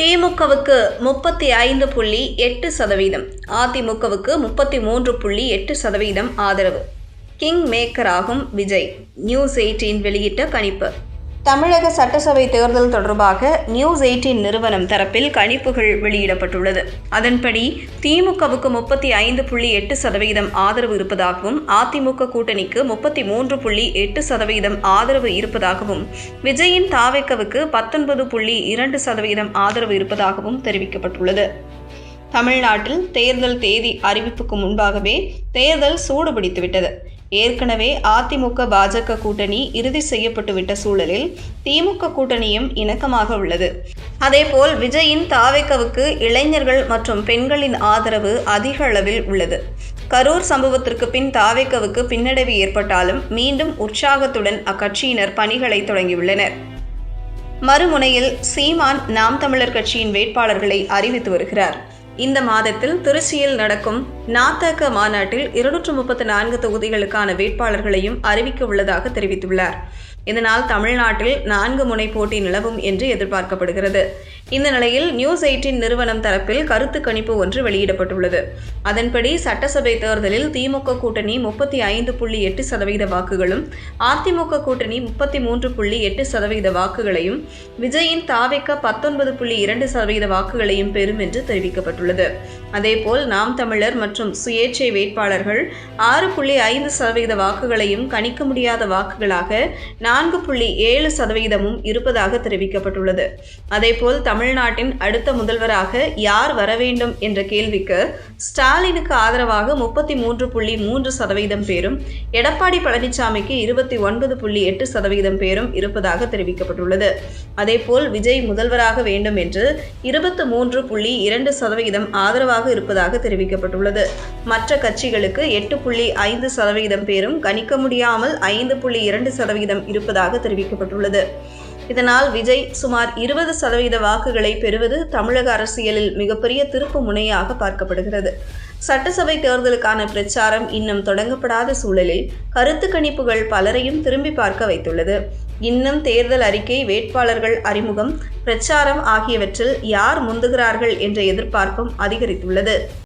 திமுகவுக்கு 35.8%, அதிமுகவுக்கு 33.8% ஆதரவு. கிங் மேக்கராகும் விஜய். நியூஸ்18 வெளியிட்ட கணிப்பு. தமிழக சட்டசபை தேர்தல் தொடர்பாக நியூஸ்18 நிறுவனம் தரப்பில் கணிப்புகள் வெளியிடப்பட்டுள்ளது. அதன்படி திமுகவுக்கு 35.8% ஆதரவு இருப்பதாகவும், அதிமுக கூட்டணிக்கு 33.8% ஆதரவு இருப்பதாகவும், விஜயின் தாவேக்காவுக்கு 19.2% ஆதரவு இருப்பதாகவும் தெரிவிக்கப்பட்டுள்ளது. தமிழ்நாட்டில் தேர்தல் தேதி அறிவிப்புக்கு முன்பாகவே தேர்தல் சூடுபிடித்துவிட்டது. ஏற்கனவே அதிமுக பாஜக கூட்டணி இறுதி செய்யப்பட்டுவிட்ட சூழலில் திமுக கூட்டணியும் இணக்கமாக உள்ளது. அதேபோல் விஜயின் தாவேக்காவுக்கு இளைஞர்கள் மற்றும் பெண்களின் ஆதரவு அதிக அளவில் உள்ளது. கரூர் சம்பவத்திற்கு பின் தாவேக்காவுக்கு பின்னடைவு ஏற்பட்டாலும் மீண்டும் உற்சாகத்துடன் அக்கட்சியினர் பணிகளை தொடங்கியுள்ளனர். மறுமுனையில் சீமான் நாம் தமிழர் கட்சியின் வேட்பாளர்களை அறிவித்து வருகிறார். இந்த மாதத்தில் திருச்சியில் நடக்கும் நாதக மாநாட்டில் 234 தொகுதிகளுக்கான வேட்பாளர்களையும் அறிவிக்க உள்ளதாக தெரிவித்துள்ளார். இதனால் தமிழ்நாட்டில் 4 முனை போட்டி நிலவும் என்று எதிர்பார்க்கப்படுகிறது. இந்த நிலையில் நியூஸ்18 நிறுவனம் தரப்பில் கருத்து கணிப்பு ஒன்று வெளியிடப்பட்டுள்ளது. அதன்படி சட்டசபை தேர்தலில் திமுக கூட்டணி 35.8% வாக்குகளும், அதிமுக கூட்டணி 33.8% வாக்குகளையும், விஜயின் தாவேக்கா 19.2% வாக்குகளையும் பெறும் என்று தெரிவிக்கப்பட்டுள்ளது. அதேபோல் நாம் தமிழர் மற்றும் சுயேட்சை வேட்பாளர்கள் 6.5% வாக்குகளையும், கணிக்க முடியாத வாக்குகளாக 4.7% இருப்பதாக தெரிவிக்கப்பட்டுள்ளது. அதேபோல் தமிழ்நாட்டின் அடுத்த முதல்வராக யார் வர வேண்டும் என்ற கேள்விக்கு ஸ்டாலினுக்கு ஆதரவாக 33.3% பேரும், எடப்பாடி பழனிசாமிக்கு 29.8% பேரும் இருப்பதாக தெரிவிக்கப்பட்டுள்ளது. அதேபோல் விஜய் முதல்வராக வேண்டும் என்று 23.2% ஆதரவாக இருப்பதாக தெரிவிக்கப்பட்டுள்ளது. மற்ற கட்சிகளுக்கு 8.5% பேரும், கணிக்க முடியாமல் 5.2% இருப்பதாக தெரிவிக்கப்பட்டுள்ளது. இதனால் விஜய் சுமார் 20% வாக்குகளை பெறுவது தமிழக அரசியலில் மிகப்பெரிய திருப்பு முனையாக பார்க்கப்படுகிறது. சட்டசபை தேர்தலுக்கான பிரச்சாரம் இன்னும் தொடங்கப்படாத சூழலில் கருத்து கணிப்புகள் பலரையும் திரும்பி பார்க்க வைத்துள்ளது. இன்னும் தேர்தல் அறிக்கை, வேட்பாளர்கள் அறிமுகம், பிரச்சாரம் ஆகியவற்றில் யார் முந்துகிறார்கள் என்ற எதிர்பார்ப்பும் அதிகரித்துள்ளது.